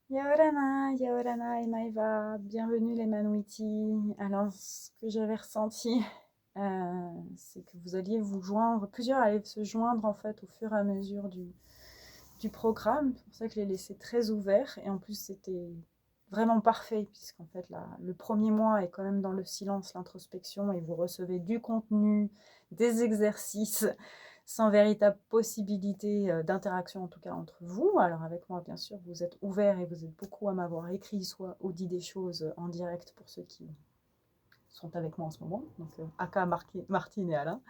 Yaorana, Yaorana et Maeva, bienvenue les Manuiti. Alors, ce que j'avais ressenti, c'est que vous alliez vous joindre, plusieurs allaient se joindre en fait au fur et à mesure du programme. C'est pour ça que je l'ai laissé très ouvert et en plus c'était vraiment parfait puisqu'en fait là, le premier mois est quand même dans le silence, l'introspection et vous recevez du contenu, des exercices sans véritable possibilité d'interaction en tout cas entre vous. Alors avec moi bien sûr vous êtes ouverts et vous êtes beaucoup à m'avoir écrit soit ou dit des choses en direct pour ceux qui sont avec moi en ce moment, donc Aka, Martine et Alain.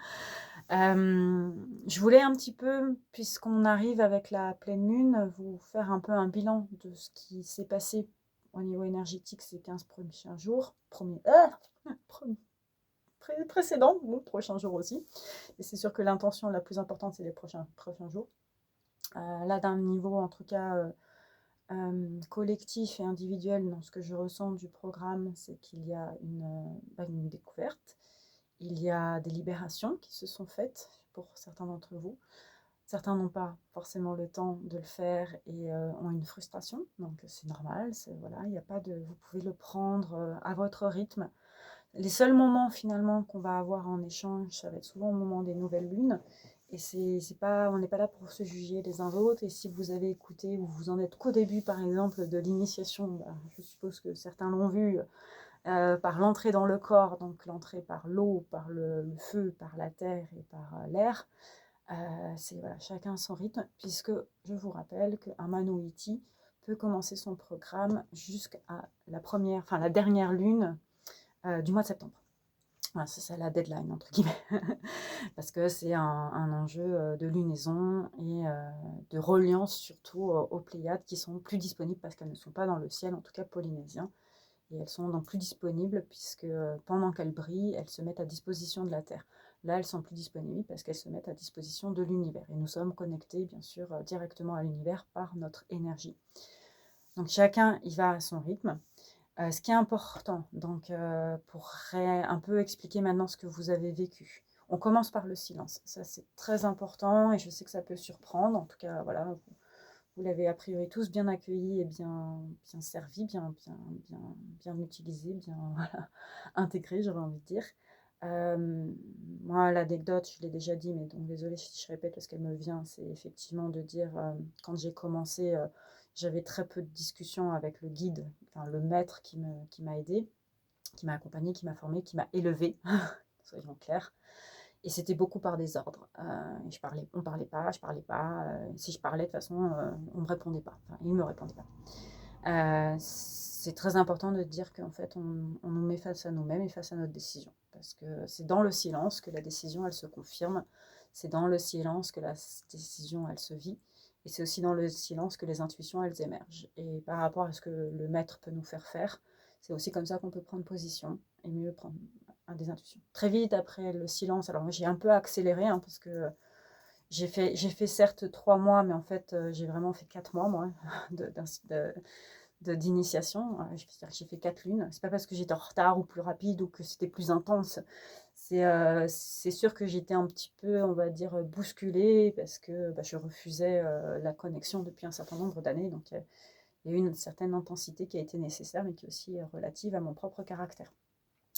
Je voulais un petit peu, puisqu'on arrive avec la pleine lune, vous faire un peu un bilan de ce qui s'est passé au niveau énergétique ces 15 prochains jours. Précédents, bon, prochains jours aussi. Et c'est sûr que l'intention la plus importante, c'est les prochains jours. Là, d'un niveau, en tout cas, collectif et individuel, dans ce que je ressens du programme, c'est qu'il y a une découverte. Il y a des libérations qui se sont faites pour certains d'entre vous. Certains n'ont pas forcément le temps de le faire et ont une frustration, donc c'est normal. Voilà, il n'y a pas de, vous pouvez le prendre à votre rythme. Les seuls moments finalement qu'on va avoir en échange, ça va être souvent au moment des nouvelles lunes. Et c'est pas, on n'est pas là pour se juger les uns l'autre. Et si vous avez écouté ou vous en êtes qu'au début, par exemple, de l'initiation, bah, je suppose que certains l'ont vu, par l'entrée dans le corps, donc l'entrée par l'eau, par le feu, par la terre et par l'air. C'est voilà, chacun son rythme, puisque je vous rappelle qu'un Manoïti peut commencer son programme jusqu'à la dernière lune du mois de septembre. Voilà, c'est ça la deadline, entre guillemets, parce que c'est un enjeu de lunaison et de reliance surtout aux Pléiades qui sont plus disponibles parce qu'elles ne sont pas dans le ciel, en tout cas polynésien, et elles sont donc plus disponibles puisque pendant qu'elles brillent, elles se mettent à disposition de la Terre. Là, elles sont plus disponibles parce qu'elles se mettent à disposition de l'univers. Et nous sommes connectés, bien sûr, directement à l'univers par notre énergie. Donc chacun y va à son rythme. Ce qui est important, donc pour un peu expliquer maintenant ce que vous avez vécu. On commence par le silence. Ça, c'est très important et je sais que ça peut surprendre. En tout cas, voilà, vous l'avez a priori tous bien accueilli et bien servi, bien utilisé, bien voilà, intégré, j'aurais envie de dire. Moi, l'anecdote, je l'ai déjà dit, mais donc désolée si je répète parce qu'elle me vient, c'est effectivement de dire, quand j'ai commencé, j'avais très peu de discussions avec le guide, enfin le maître qui m'a aidé, qui m'a accompagné, qui m'a formé, qui m'a élevé, soyons clairs. Et c'était beaucoup par désordre. On parlait pas, je parlais pas. Si je parlais, de toute façon, on me répondait pas. Enfin, il me répondait pas. C'est très important de dire qu'en fait, on nous met face à nous-mêmes et face à notre décision. Parce que c'est dans le silence que la décision, elle se confirme. C'est dans le silence que la décision, elle se vit. Et c'est aussi dans le silence que les intuitions, elles émergent. Et par rapport à ce que le maître peut nous faire, c'est aussi comme ça qu'on peut prendre position et mieux prendre des intuitions. Très vite après le silence, alors moi j'ai un peu accéléré hein, parce que j'ai fait certes 3 mois, mais en fait j'ai vraiment fait 4 mois moi d'initiation. J'ai fait 4 lunes. C'est pas parce que j'étais en retard ou plus rapide ou que c'était plus intense. C'est sûr que j'étais un petit peu, on va dire, bousculée parce que bah, je refusais la connexion depuis un certain nombre d'années. Donc il y a eu une certaine intensité qui a été nécessaire, mais qui est aussi relative à mon propre caractère.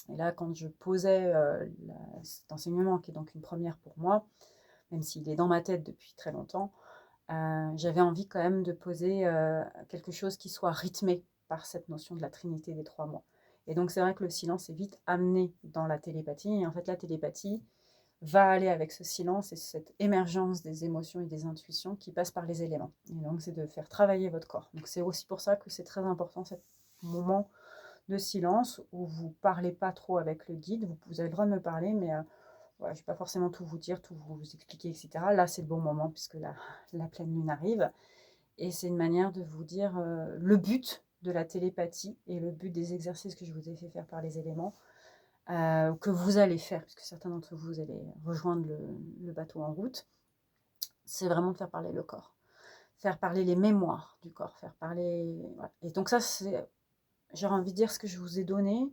Et là, quand je posais cet enseignement, qui est donc une première pour moi, même s'il est dans ma tête depuis très longtemps, j'avais envie quand même de poser quelque chose qui soit rythmé par cette notion de la trinité des 3 mois. Et donc c'est vrai que le silence est vite amené dans la télépathie. Et en fait, la télépathie va aller avec ce silence et cette émergence des émotions et des intuitions qui passent par les éléments. Et donc c'est de faire travailler votre corps. Donc c'est aussi pour ça que c'est très important ce moment de silence où vous ne parlez pas trop avec le guide. Vous avez le droit de me parler, mais voilà, je ne vais pas forcément tout vous dire, tout vous expliquer, etc. Là, c'est le bon moment puisque la pleine lune arrive. Et c'est une manière de vous dire le but de la télépathie et le but des exercices que je vous ai fait faire par les éléments, que vous allez faire, puisque certains d'entre vous allez rejoindre le bateau en route, c'est vraiment de faire parler le corps. Faire parler les mémoires du corps, faire parler... Voilà. Et donc ça, j'aurais envie de dire ce que je vous ai donné.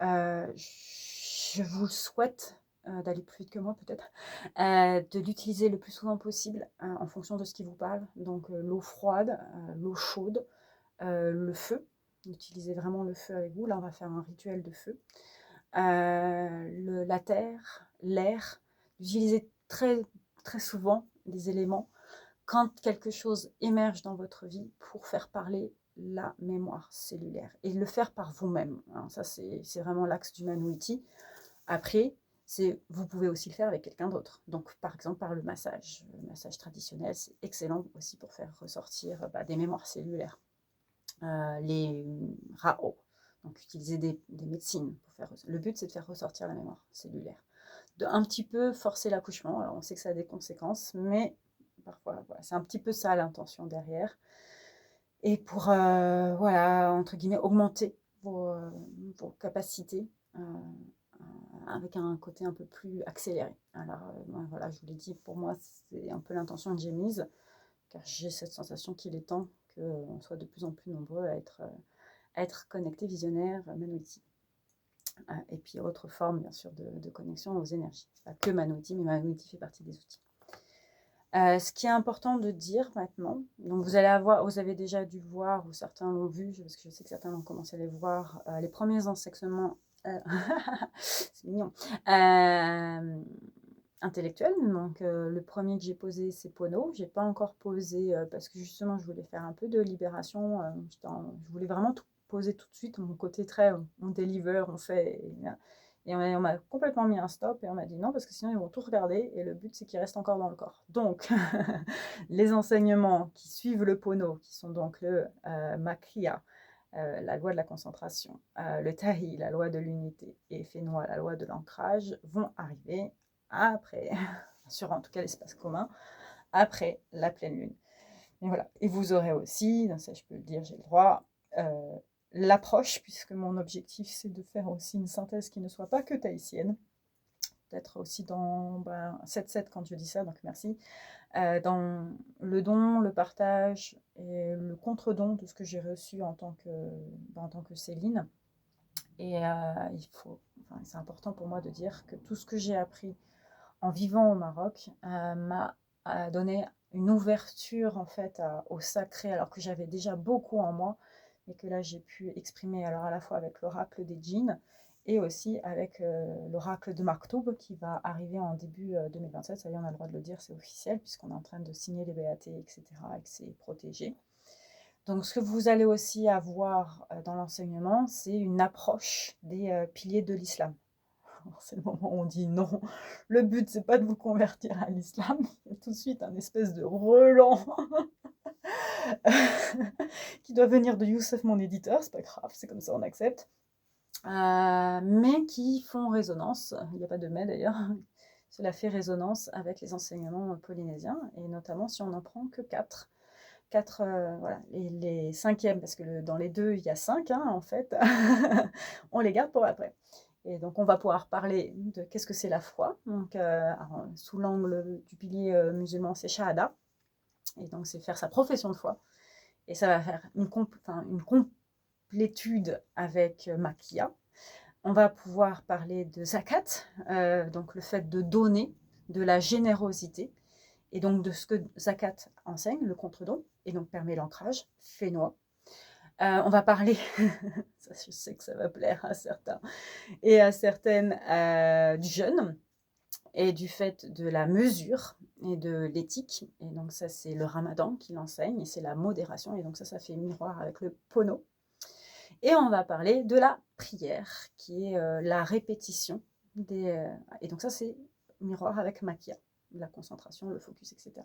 Je vous souhaite d'aller plus vite que moi peut-être, de l'utiliser le plus souvent possible en fonction de ce qui vous parle. Donc l'eau froide, l'eau chaude, le feu, utilisez vraiment le feu avec vous. Là, on va faire un rituel de feu. La terre, l'air, utilisez très, très souvent les éléments quand quelque chose émerge dans votre vie pour faire parler la mémoire cellulaire et le faire par vous-même. Alors ça, c'est vraiment l'axe du Mano-Iti. Après, vous pouvez aussi le faire avec quelqu'un d'autre. Donc, par exemple, par le massage. Le massage traditionnel, c'est excellent aussi pour faire ressortir des mémoires cellulaires. Les Rao, donc utiliser des médecines pour faire. Le but, c'est de faire ressortir la mémoire cellulaire. De un petit peu forcer l'accouchement. Alors, on sait que ça a des conséquences, mais parfois, voilà, c'est un petit peu ça l'intention derrière. Et pour, voilà, entre guillemets, augmenter vos capacités avec un côté un peu plus accéléré. Alors, voilà, je vous l'ai dit, pour moi, c'est un peu l'intention que j'ai mise, car j'ai cette sensation qu'il est temps qu'on soit de plus en plus nombreux à être connectés, visionnaires, Mano-Iti. Et puis, autre forme, bien sûr, de connexion aux énergies. Pas que Mano-Iti, mais Mano-Iti fait partie des outils. Ce qui est important de dire maintenant, donc vous avez déjà dû voir, ou certains l'ont vu, parce que je sais que certains ont commencé à les voir, les premiers enseignements, c'est mignon, intellectuels. Donc le premier que j'ai posé, c'est Pono. J'ai pas encore posé, parce que justement je voulais faire un peu de libération, je voulais vraiment tout poser tout de suite, mon côté très, on deliver, on fait, et on m'a complètement mis un stop et on m'a dit non, parce que sinon ils vont tout regarder et le but c'est qu'ils restent encore dans le corps. Donc, les enseignements qui suivent le Pono, qui sont donc le Makriya, la loi de la concentration, le Tahi, la loi de l'unité, et Fenwa, la loi de l'ancrage, vont arriver après, sur en tout cas l'espace commun, après la pleine lune. Et voilà. Et vous aurez aussi, ça je peux le dire, j'ai le droit, l'approche, puisque mon objectif c'est de faire aussi une synthèse qui ne soit pas que tahitienne, peut-être aussi dans 7-7 quand je dis ça, donc merci, dans le don, le partage et le contre-don de ce que j'ai reçu en tant que Céline. Et c'est important pour moi de dire que tout ce que j'ai appris en vivant au Maroc m'a donné une ouverture en fait au sacré, alors que j'avais déjà beaucoup en moi, et que là j'ai pu exprimer alors à la fois avec l'oracle des djinns et aussi avec l'oracle de Maktoub qui va arriver en début 2027. Ça y est, on a le droit de le dire, c'est officiel, puisqu'on est en train de signer les BAT, etc., et que c'est protégé. Donc ce que vous allez aussi avoir dans l'enseignement, c'est une approche des piliers de l'islam. C'est le moment où on dit non, le but c'est pas de vous convertir à l'islam, il y a tout de suite un espèce de relent qui doit venir de Youssef, mon éditeur, c'est pas grave, c'est comme ça, on accepte, mais qui font résonance, il n'y a pas de mais d'ailleurs, cela fait résonance avec les enseignements polynésiens, et notamment si on n'en prend que 4, voilà, les cinquièmes, parce que dans les deux il y a 5 en fait, on les garde pour après. Et donc, on va pouvoir parler de qu'est-ce que c'est la foi. Donc, sous l'angle du pilier musulman, c'est Shahada. Et donc, c'est faire sa profession de foi. Et ça va faire une complétude avec Makia. On va pouvoir parler de Zakat, donc le fait de donner, de la générosité. Et donc, de ce que Zakat enseigne, le contre-don, et donc permet l'ancrage, Fénois. On va parler, ça je sais que ça va plaire à certains, et à certaines du jeûne et du fait de la mesure et de l'éthique. Et donc ça, c'est le ramadan qui l'enseigne, et c'est la modération. Et donc ça fait miroir avec le pono. Et on va parler de la prière, qui est la répétition. Et donc ça, c'est miroir avec makia, la concentration, le focus, etc.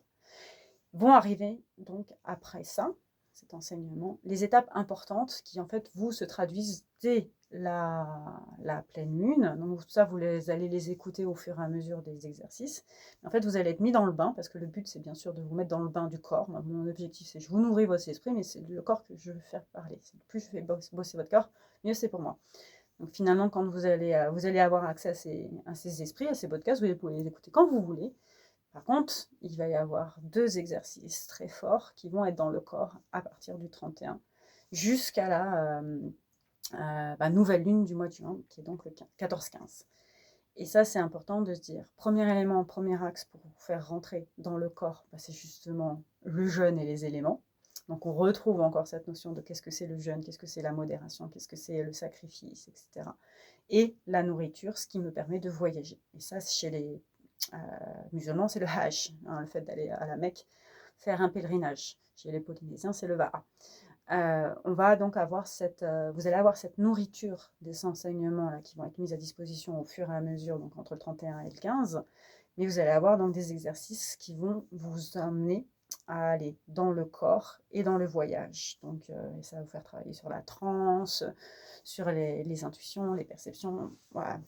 Vont arriver donc après ça, cet enseignement, les étapes importantes qui en fait vous se traduisent dès la pleine lune. Donc ça, vous allez les écouter au fur et à mesure des exercices. En fait, vous allez être mis dans le bain, parce que le but, c'est bien sûr de vous mettre dans le bain du corps. Mon objectif, c'est je vous nourris votre esprit, mais c'est le corps que je veux faire parler. Plus je fais bosser votre corps, mieux c'est pour moi. Donc finalement, quand vous allez avoir accès à ces esprits, à ces podcasts, vous pouvez les écouter quand vous voulez. Par contre, il va y avoir 2 exercices très forts qui vont être dans le corps à partir du 31 jusqu'à la nouvelle lune du mois de juin, qui est donc le 14-15. Et ça, c'est important de se dire, premier élément, premier axe pour vous faire rentrer dans le corps, c'est justement le jeûne et les éléments. Donc on retrouve encore cette notion de qu'est-ce que c'est le jeûne, qu'est-ce que c'est la modération, qu'est-ce que c'est le sacrifice, etc. Et la nourriture, ce qui me permet de voyager. Et ça, chez les musulmans, c'est le Hajj, hein, le fait d'aller à la Mecque faire un pèlerinage. Chez les Polynésiens, c'est le Va'a. On va donc avoir vous allez avoir cette nourriture des enseignements là, qui vont être mis à disposition au fur et à mesure, donc entre le 31 et le 15. Mais vous allez avoir donc des exercices qui vont vous amener à aller dans le corps et dans le voyage. Donc, ça va vous faire travailler sur la transe, sur les intuitions, les perceptions. Voilà,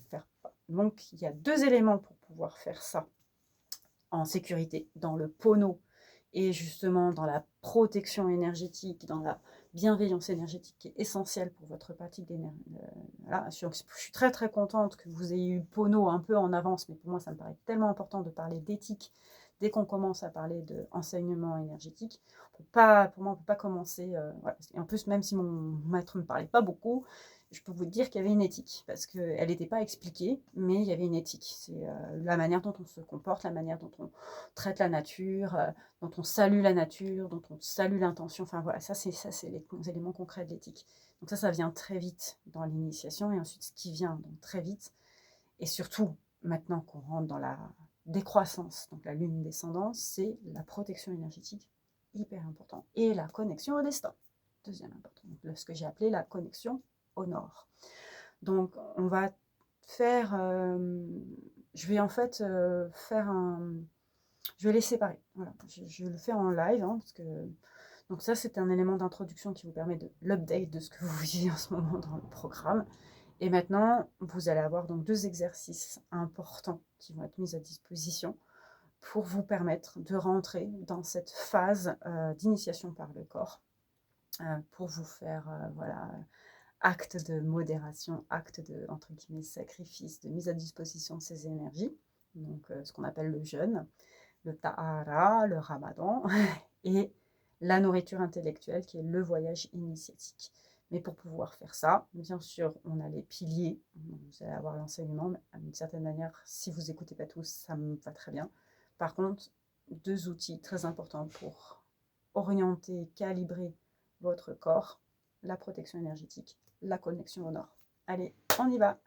donc, il y a 2 éléments pour pouvoir faire ça en sécurité, dans le pono et justement dans la protection énergétique, dans la bienveillance énergétique qui est essentielle pour votre pratique d'énergie. Voilà. Je suis très très contente que vous ayez eu Pono un peu en avance, mais pour moi ça me paraît tellement important de parler d'éthique dès qu'on commence à parler d'enseignement énergétique. Pour moi, on ne peut pas commencer. Voilà. Et en plus, même si mon maître ne me parlait pas beaucoup, je peux vous dire qu'il y avait une éthique, parce qu'elle n'était pas expliquée, mais il y avait une éthique. C'est la manière dont on se comporte, la manière dont on traite la nature, dont on salue la nature, dont on salue l'intention. Enfin voilà, ça c'est les éléments concrets de l'éthique. Donc ça vient très vite dans l'initiation, et ensuite ce qui vient donc très vite, et surtout maintenant qu'on rentre dans la décroissance, donc la lune descendante, c'est la protection énergétique, hyper important, et la connexion au destin, deuxième important, donc ce que j'ai appelé la connexion au nord. Donc on va faire, je vais en fait faire je vais les séparer. Voilà. Je le fais en live, hein, parce que donc ça c'est un élément d'introduction qui vous permet de l'update de ce que vous vivez en ce moment dans le programme. Et maintenant, vous allez avoir donc 2 exercices importants qui vont être mis à disposition pour vous permettre de rentrer dans cette phase d'initiation par le corps, pour vous faire voilà, acte de modération, acte de entre guillemets sacrifice, de mise à disposition de ces énergies, donc ce qu'on appelle le jeûne, le tahara, le ramadan, et la nourriture intellectuelle qui est le voyage initiatique. Mais pour pouvoir faire ça, bien sûr, on a les piliers, vous allez avoir l'enseignement, mais d'une certaine manière, si vous n'écoutez pas tous, ça me va très bien. Par contre, 2 outils très importants pour orienter, calibrer votre corps, la protection énergétique, la connexion au nord. Allez, on y va!